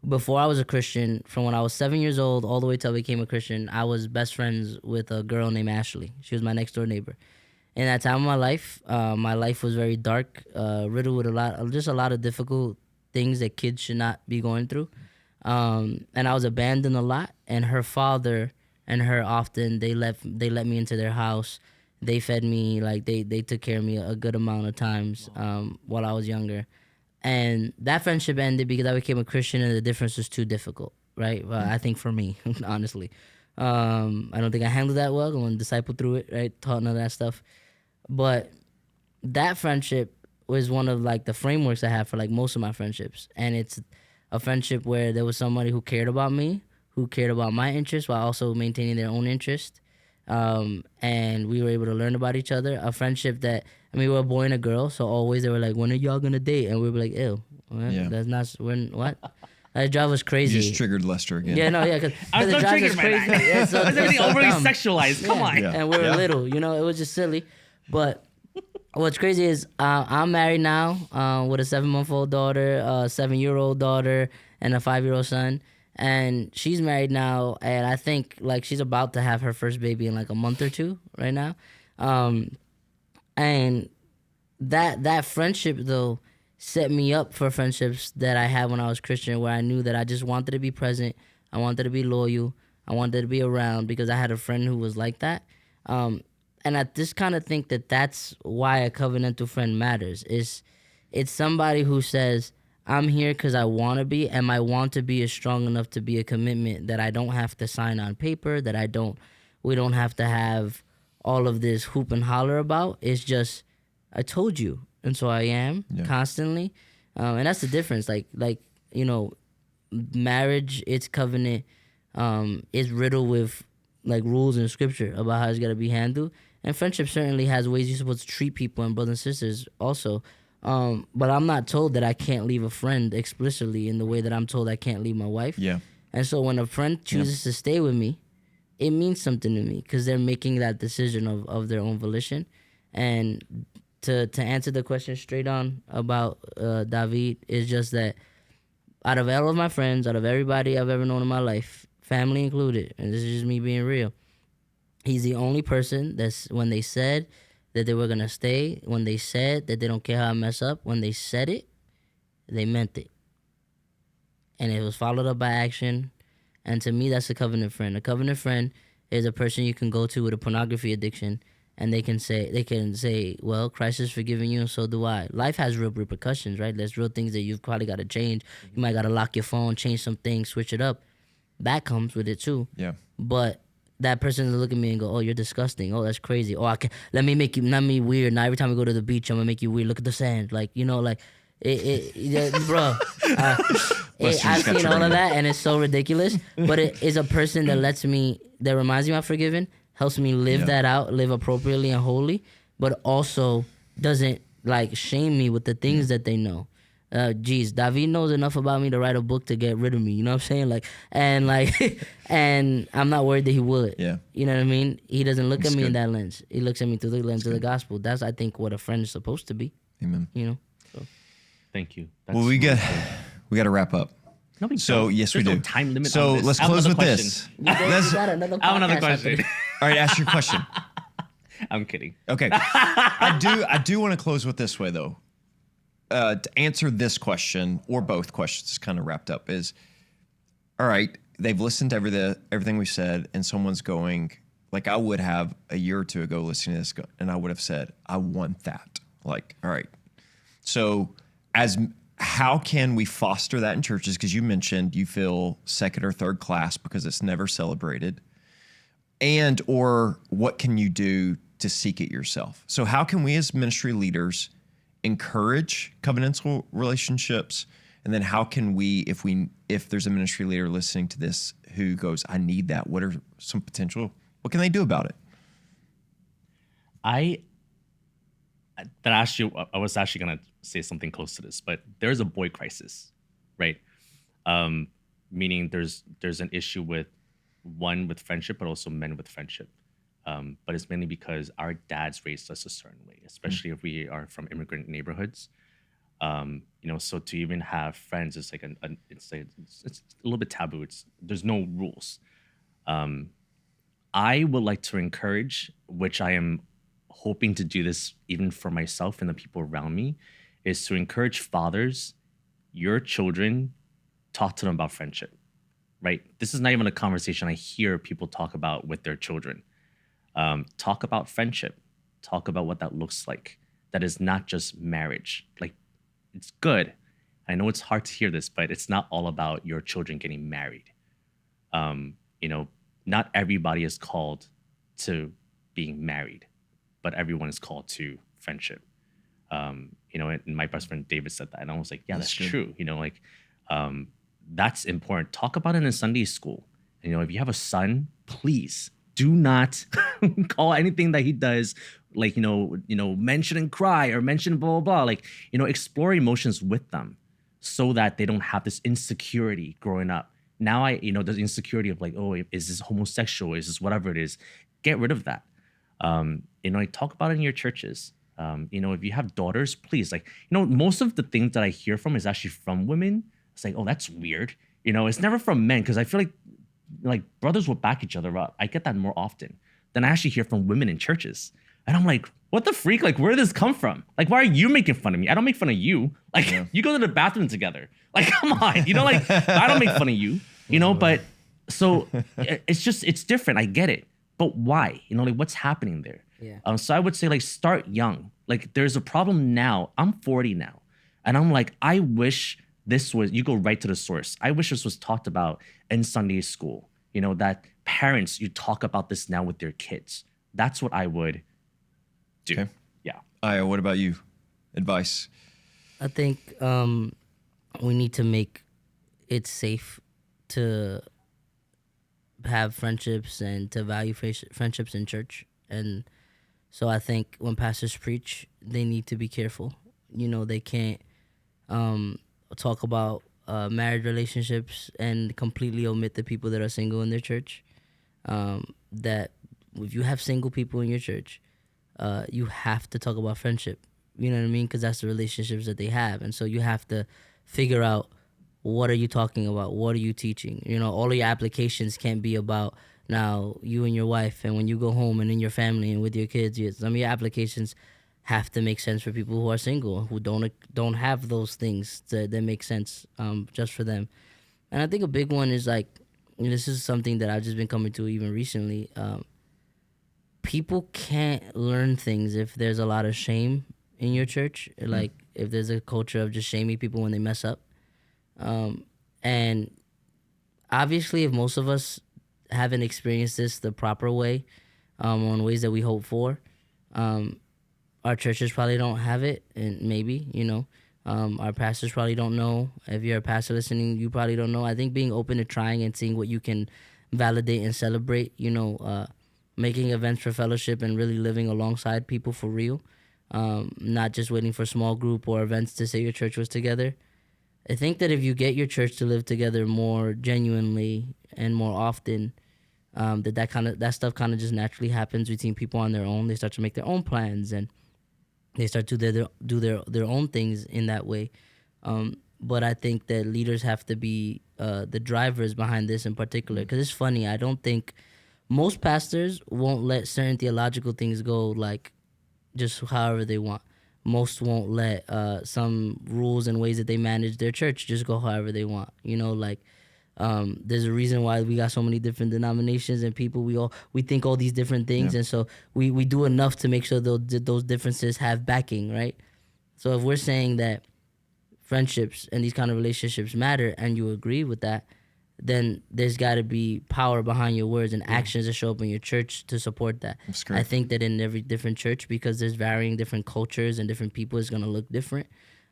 before I was a Christian, from when I was 7 years old all the way till I became a Christian, I was best friends with a girl named Ashley. She was my next door neighbor. In that time of my life was very dark, riddled with a lot of difficult things that kids should not be going through. And I was abandoned a lot. And her father and her often, they let me into their house. They fed me, like they took care of me a good amount of times while I was younger. And that friendship ended because I became a Christian, and the difference was too difficult, right? Well, I think for me, honestly. I don't think I handled that well. Going disciple through it, right? Taught none of that stuff. But that friendship was one of like the frameworks I have for like most of my friendships. And it's a friendship where there was somebody who cared about me, who cared about my interests while also maintaining their own interest. And we were able to learn about each other. A friendship that, I mean, we were a boy and a girl, so always they were like, when are y'all gonna date? And we were like, ew, that's not, what? That drive was crazy. You just triggered Lester again. Yeah, no, yeah, because I was so triggered by that. Yeah, so, Everything so overly dumb. sexualized. Come on. Yeah. And we were little, you know, it was just silly. But what's crazy is I'm married now with a 7-month-old daughter, a 7-year-old daughter, and a 5-year-old son. And she's married now, and I think like she's about to have her first baby in like a month or two right now. And that friendship though set me up for friendships that I had when I was Christian, where I knew that I just wanted to be present, I wanted to be loyal, I wanted to be around, because I had a friend who was like that. And I just kind of think that that's why a covenantal friend matters. It's somebody who says, I'm here because I want to be, and my want to be is strong enough to be a commitment that I don't have to sign on paper, that we don't have to have all of this hoop and holler about. It's just, I told you, and so I am constantly. And that's the difference. Like, you know, marriage, its covenant, is riddled with like rules in scripture about how it's got to be handled. And friendship certainly has ways you're supposed to treat people and brothers and sisters also. But I'm not told that I can't leave a friend explicitly in the way that I'm told I can't leave my wife. Yeah. And so when a friend chooses to stay with me, it means something to me because they're making that decision of their own volition. And to answer the question straight on about David, is just that out of all of my friends, out of everybody I've ever known in my life, family included, and this is just me being real, he's the only person that's, when they said that they were going to stay, when they said that they don't care how I mess up, when they said it, they meant it. And it was followed up by action. And to me, that's a covenant friend. A covenant friend is a person you can go to with a pornography addiction, and they can say, well, Christ has forgiven you, and so do I. Life has real repercussions, right? There's real things that you've probably got to change. You might got to lock your phone, change some things, switch it up. That comes with it too. Yeah. But that person will look at me and go, oh, you're disgusting. Oh, that's crazy. Oh, I can let me make you, not me weird. Now every time we go to the beach, I'm gonna make you weird. Look at the sand. Like, you know, like, bro. I've seen all of that, and it's so ridiculous. But it is a person that that reminds me I'm forgiven, helps me live that out, live appropriately and holy, but also doesn't like shame me with the things that they know. geez, David knows enough about me to write a book to get rid of me. You know what I'm saying? And I'm not worried that he would. Yeah. You know what I mean? He doesn't look That's at me in good. that lens. He looks at me through the lens of the gospel. That's, I think, what a friend is supposed to be. Amen. You know? Thank you. Well, we got to wrap up. No, we So don't. yes, There's we do. no time limit So on this. let's I have close with another this. question. We got another I have another podcast question. happening. All right, ask your question. I'm kidding. Okay. I do want to close with this way though. To answer this question, or both questions, kind of wrapped up, is all right, they've listened to everything we said, and someone's going, like I would have a year or two ago listening to this, and I would have said, I want that. Like, all right. So how can we foster that in churches? Because you mentioned you feel second or third class because it's never celebrated. And or what can you do to seek it yourself? So how can we as ministry leaders encourage covenantal relationships? And then how can we, if there's a ministry leader listening to this who goes, I need that, what are some potential, what can they do about it? I was actually gonna say something close to this, but there's a boy crisis, right? Meaning there's an issue with friendship, but also men with friendship. But it's mainly because our dads raised us a certain way, especially if we are from immigrant neighborhoods. So to even have friends is like it's a little bit taboo. There's no rules. I would like to encourage, which I am hoping to do this even for myself and the people around me, is to encourage fathers, your children, talk to them about friendship, right? This is not even a conversation I hear people talk about with their children. Talk about friendship. Talk about what that looks like. That is not just marriage. Like, it's good. I know it's hard to hear this, but it's not all about your children getting married. Not everybody is called to being married, but everyone is called to friendship. And my best friend David said that, and I was like, yeah, that's true. That's important. Talk about it in Sunday school. And, if you have a son, please do not call anything that he does like, mention and cry or mention blah, blah, blah. Explore emotions with them so that they don't have this insecurity growing up. Now there's insecurity of like, oh, is this homosexual? Is this whatever it is? Get rid of that. Talk about it in your churches. If you have daughters, please, most of the things that I hear from is actually from women. It's like, oh, that's weird. It's never from men, because I feel like brothers will back each other up. I get that more often than I actually hear from women in churches. And I'm like, what the freak? Like, where did this come from? Like, why are you making fun of me? I don't make fun of you. Like, you go to the bathroom together. Like, come on. I don't make fun of you, but so it's different. I get it. But why? What's happening there? Yeah. So I would say, start young. There's a problem now. I'm 40 now. And I'm like, I wish you go right to the source. I wish this was talked about in Sunday school, that parents, you talk about this now with their kids. That's what I would do. Okay. Yeah. Ayo, what about you? Advice? I think we need to make it safe to have friendships and to value friendships in church. And so I think when pastors preach, they need to be careful. They can't talk about marriage relationships and completely omit the people that are single in their church. That if you have single people in your church, you have to talk about friendship. You know what I mean? Because that's the relationships that they have. And so you have to figure out, what are you talking about? What are you teaching? All of your applications can't be about now you and your wife and when you go home and in your family and with your kids. Some of your applications have to make sense for people who are single, who don't have those things that make sense just for them. And I think a big one is this is something that I've just been coming to even recently. People can't learn things if there's a lot of shame in your church. Like if there's a culture of just shaming people when they mess up. And obviously, if most of us haven't experienced this the proper way, on ways that we hope for, our churches probably don't have it, and maybe, our pastors probably don't know. If you're a pastor listening, you probably don't know. I think being open to trying and seeing what you can validate and celebrate, making events for fellowship and really living alongside people for real, not just waiting for small group or events to say your church was together. I think that if you get your church to live together more genuinely and more often, that stuff kind of just naturally happens between people on their own. They start to make their own plans and they start to do their own things in that way. But I think that leaders have to be the drivers behind this in particular. Because it's funny, I don't think most pastors won't let certain theological things go like just however they want. Most won't let some rules and ways that they manage their church just go however they want. You know, like there's a reason why we got so many different denominations and people. We think all these different things, and so we do enough to make sure those differences have backing, right? So if we're saying that friendships and these kind of relationships matter, and you agree with that, then there's got to be power behind your words and actions that show up in your church to support that. I think that in every different church, because there's varying different cultures and different people, is going to look different.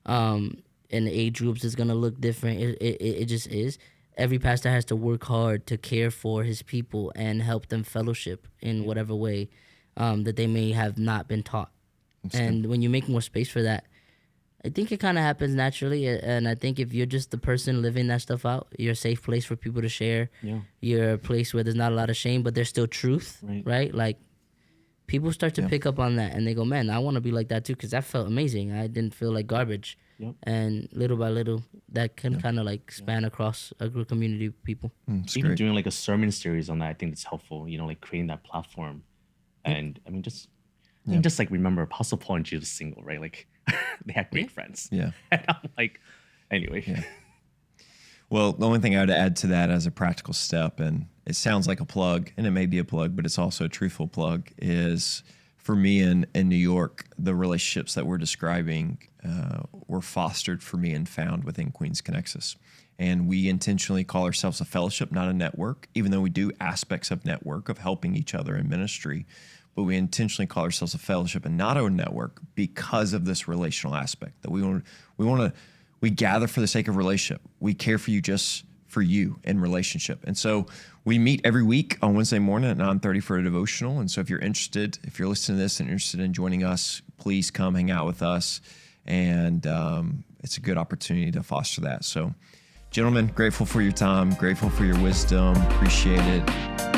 And the age groups is going to look different. It just is. Every pastor has to work hard to care for his people and help them fellowship in whatever way that they may have not been taught. And when you make more space for that, I think it kind of happens naturally. And I think if you're just the person living that stuff out, you're a safe place for people to share. Yeah. You're a place where there's not a lot of shame, but there's still truth, right? Like, people start to pick up on that, and they go, man, I want to be like that too, because that felt amazing. I didn't feel like garbage. And little by little, that can kind of like span across a group community of people. Even doing like a sermon series on that, I think it's helpful, you know, like creating that platform. And I mean, just like remember Apostle Paul and Jesus single, right? Like they had great friends. Yeah. And I'm like, anyway. Yeah. Well, the only thing I would add to that as a practical step, and it sounds like a plug, and it may be a plug, but it's also a truthful plug, is for me in New York, the relationships that we're describing were fostered for me and found within Queens Connexus. And we intentionally call ourselves a fellowship, not a network, even though we do aspects of network, of helping each other in ministry. But we intentionally call ourselves a fellowship and not a network because of this relational aspect, that we gather for the sake of relationship. We care for you just for you in relationship. And so we meet every week on Wednesday morning at 9:30 for a devotional. And so if you're interested, if you're listening to this and interested in joining us, please come hang out with us. And it's a good opportunity to foster that. So, gentlemen, grateful for your time, grateful for your wisdom, appreciate it.